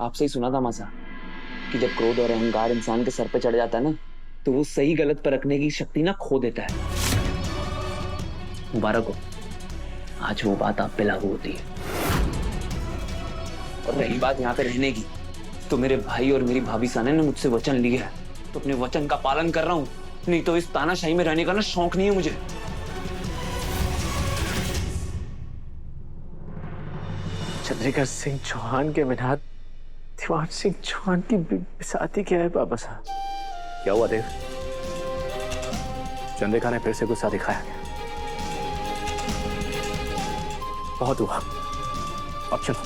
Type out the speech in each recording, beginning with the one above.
आपसे ही सुना था मासा कि जब क्रोध और अहंकार इंसान के सर पे चढ़ जाता है ना, तो वो सही गलत परखने की शक्ति ना खो देता है। मुबारक हो, आज वो बात आप पे लागू होती है। और रही बात यहाँ पे रहने की, तो मेरे भाई और मेरी भाभी साने ने मुझसे वचन लिया है, तो अपने वचन का पालन कर रहा हूँ। नहीं तो इस तानाशाही में रहने का ना शौक नहीं है मुझे। चंद्रिका सिंह चौहान के बिना दीवान सिंह चौहान की शादी क्या है बाबा साहब? क्या हुआ देव? चंद्रिका ने फिर से गुस्सा दिखाया क्या? बहुत हुआ। अब चलो,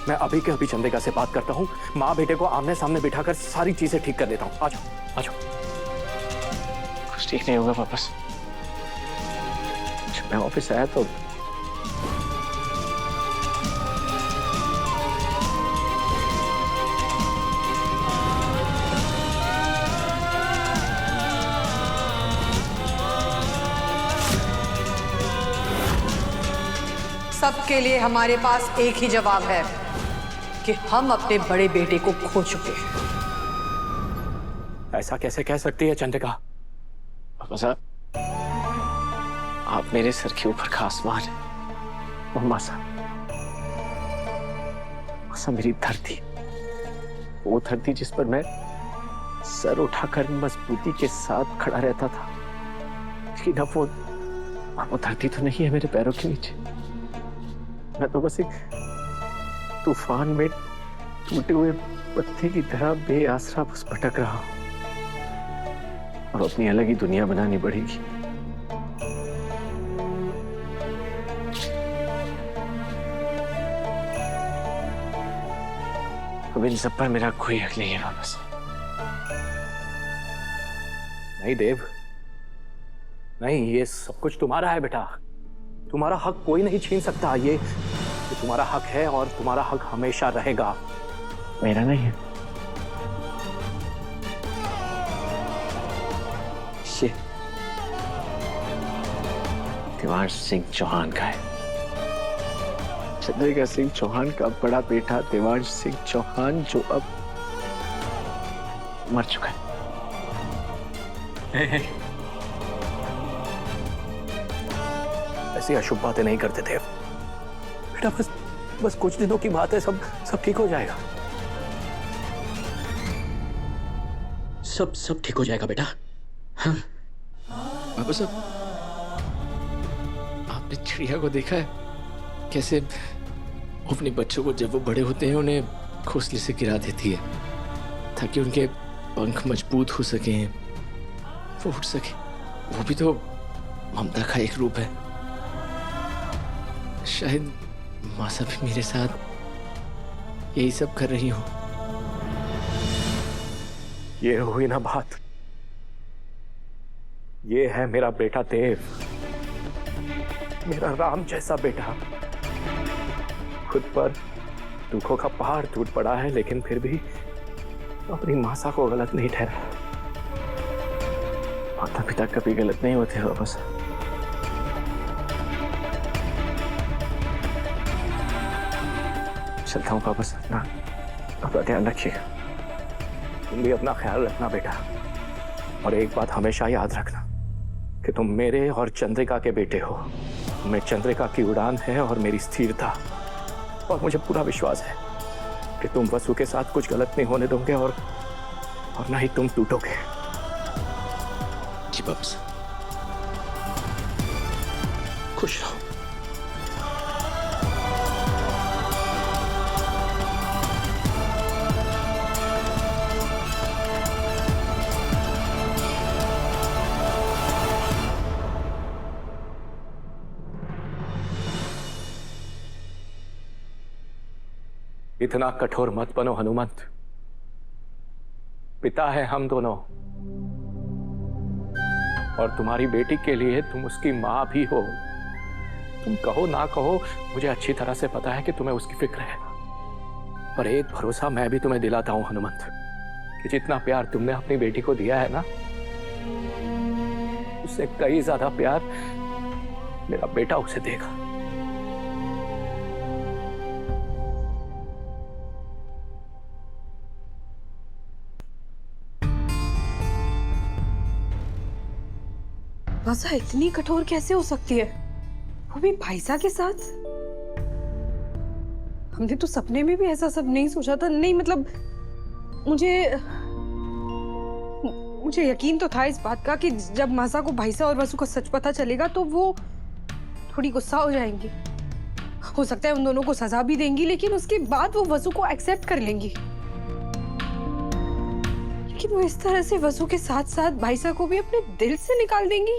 मैं अभी के अभी चंद्रिका से बात करता हूँ। माँ बेटे को आमने सामने बिठाकर सारी चीजें ठीक कर देता हूँ। आ जाओ, आ जाओ। कुछ ठीक नहीं होगा वापस। जब मैं ऑफिस आया तो सबके लिए हमारे पास एक ही जवाब है कि हम अपने बड़े बेटे को खो चुके हैं। ऐसा कैसे कह सकती है चंद्रिका? बाबा साहब, आप मेरे सर के ऊपर का आसमान है और मासा मेरी धरती, वो धरती जिस पर मैं सर उठाकर मजबूती के साथ खड़ा रहता था। लेकिन अब वो धरती तो नहीं है मेरे पैरों के नीचे। मैं तो बस एक तूफान में टूटे हुए पत्ते की तरह बेआसरा बस भटक रहा हूं और अपनी अलग ही दुनिया बनानी पड़ेगी। अब इन सब पर मेरा कोई हक नहीं है वापस। नहीं देव, नहीं, ये सब कुछ तुम्हारा है बेटा। तुम्हारा हक कोई नहीं छीन सकता। ये तुम्हारा हक है और तुम्हारा हक हमेशा रहेगा। मेरा नहीं है ये, दीवान सिंह चौहान का है। चंद्रिका सिंह चौहान का बड़ा बेटा दीवान सिंह चौहान, जो अब मर चुका है। ऐसी अशुभ बातें नहीं करते थे बेटा। बस कुछ दिनों की बात है, सब ठीक हो जाएगा। सब ठीक हो जाएगा बेटा। हाँ बाबा साहब, आपने चिड़िया को देखा है कैसे वो अपने बच्चों को जब वो बड़े होते हैं उन्हें घोंसले से गिरा देती है ताकि उनके पंख मजबूत हो सके, वो उड़ सके। वो भी तो ममता का एक रूप है। शायद मासा भी मेरे साथ यही सब कर रही हो। ये हुई ना बात। ये है मेरा बेटा देव, मेरा राम जैसा बेटा। खुद पर दुखों का पहाड़ टूट पड़ा है, लेकिन फिर भी अपनी मासा को गलत नहीं ठहरा। माता पिता कभी गलत नहीं होते हो बस। चलता हूँ वापस। अपना ध्यान रखिएगा। तुम भी अपना ख्याल रखना बेटा। और एक बात हमेशा याद रखना कि तुम मेरे और चंद्रिका के बेटे हो। तुम्हें चंद्रिका की उड़ान है और मेरी स्थिरता। और मुझे पूरा विश्वास है कि तुम वसु के साथ कुछ गलत नहीं होने दोगे और ना ही तुम टूटोगे। जी बाबा साहब, खुश रहो। इतना कठोर मत बनो हनुमंत। पिता है हम दोनों और तुम्हारी बेटी के लिए तुम उसकी मां भी हो। तुम कहो ना कहो, मुझे अच्छी तरह से पता है कि तुम्हें उसकी फिक्र है। पर एक भरोसा मैं भी तुम्हें दिलाता हूं हनुमंत, कि जितना प्यार तुमने अपनी बेटी को दिया है ना, उससे कई ज्यादा प्यार मेरा बेटा उसे देगा। मासा इतनी कठोर कैसे हो सकती है, वो भी भाईसा के साथ? हमने तो सपने में भी ऐसा सब नहीं सोचा था। नहीं मतलब मुझे यकीन तो था इस बात का कि जब मासा को भाईसा और वसु का सच पता चलेगा तो वो थोड़ी गुस्सा हो जाएंगी। हो सकता है उन दोनों को सजा भी देंगी, लेकिन उसके बाद वो वसु को एक्सेप्ट कर लेंगी। लेकिन वो इस तरह से वसु के साथ साथ भाईसा को भी अपने दिल से निकाल देंगी,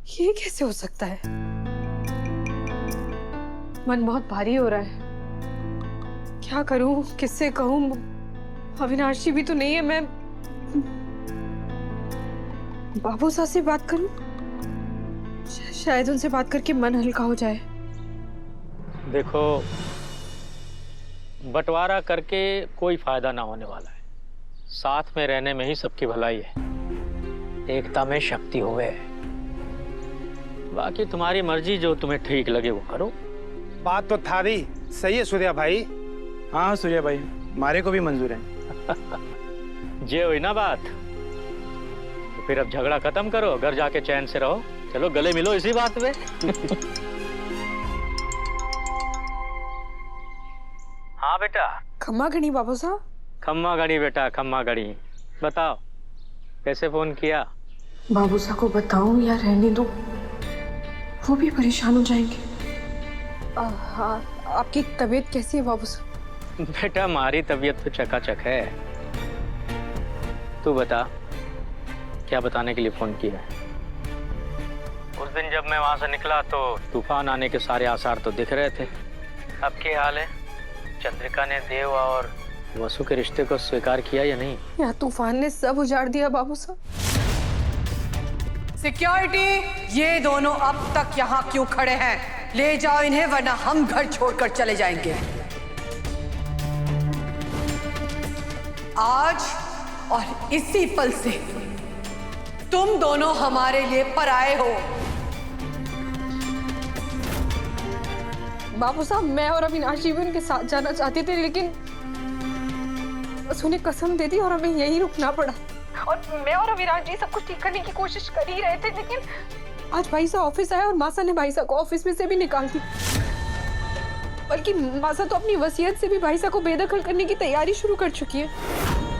ये कैसे हो सकता है? मन बहुत भारी हो रहा है। क्या करूं, किससे कहूं? अविनाश जी भी तो नहीं है। मैं बाबू साहब से बात करूं? शायद उनसे बात करके मन हल्का हो जाए। देखो, बंटवारा करके कोई फायदा ना होने वाला है। साथ में रहने में ही सबकी भलाई है। एकता में शक्ति होवे। बाकी तुम्हारी मर्जी, जो तुम्हें ठीक लगे वो करो। बात तो थारी सही है सूर्या भाई। हाँ सूर्या भाई, हमारे को भी मंजूर है। जे हुई ना बात, तो फिर अब झगड़ा खत्म करो, घर जाके चैन से रहो। चलो गले मिलो इसी बात पे। हाँ बेटा। खम्मा घड़ी बाबू साहब। खम्मा घड़ी बेटा, खम्मा घड़ी। बताओ कैसे फोन किया? बाबू साहब को बताऊं या रहने दूं? वो भी परेशान हो जाएंगे। हाँ, आपकी तबीयत कैसी है बाबू साहब? बेटा हमारी तबीयत तो चकाचक है। तू बता, क्या बताने के लिए फोन किया है? उस दिन जब मैं वहां से निकला तो तूफान आने के सारे आसार तो दिख रहे थे। अब क्या हाल है? चंद्रिका ने देव और वसु के रिश्ते को स्वीकार किया या नहीं? या तूफान ने सब उजाड़ दिया बाबू साहब? सिक्योरिटी, ये दोनों अब तक यहाँ क्यों खड़े हैं? ले जाओ इन्हें, वरना हम घर छोड़कर चले जाएंगे। आज और इसी पल से तुम दोनों हमारे लिए पराए हो। बाबू साहब, मैं और अविनाश जी भी उनके साथ जाना चाहते थे, लेकिन बस उन्हें कसम दे दी और हमें यहीं रुकना पड़ा। और मैं और अविनाश जी सब कुछ ठीक करने की कोशिश कर ही रहे थे, लेकिन आज भाईसा ऑफिस आया और मासा ने भाईसा को ऑफिस में से भी निकाल दी। बल्कि मासा तो अपनी वसीयत से भी भाईसा को बेदखल करने की तैयारी शुरू कर चुकी है।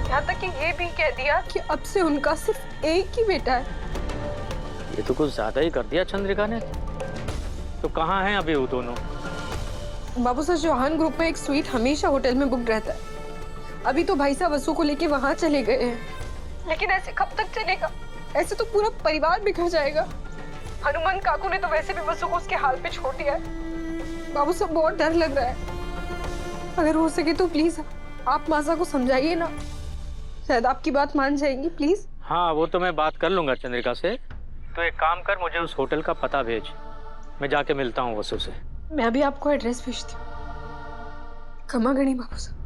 यहाँ तक कि ये भी कह दिया कि अब से उनका सिर्फ एक ही बेटा है। ये तो कुछ ज्यादा ही कर दिया चंद्रिका ने। तो कहाँ हैं अभी वो दोनों? बाबू साहब, चौहान ग्रुप में एक स्वीट हमेशा होटल में बुक रहता है। अभी तो भाईसा वसु को लेके वहां चले गए हैं। लेकिन ऐसे कब तक चलेगा? ऐसे तो पूरा परिवार बिखर जाएगा। हनुमान काकू ने तो वैसे भी वसु को उसके हाल पे छोड़ दिया है। बाबू साहब, बहुत डर लग रहा है। अगर हो सके तो प्लीज आप मासा को समझाइए ना, शायद आपकी बात मान जाएंगी। प्लीज। हाँ, वो तो मैं बात कर लूंगा चंद्रिका से। तो एक काम कर, मुझे उस होटल का पता भेज, मैं जाके मिलता हूँ वसु से। मैं अभी आपको एड्रेस भेजती हूँ। खमा गणी बाबू साहब।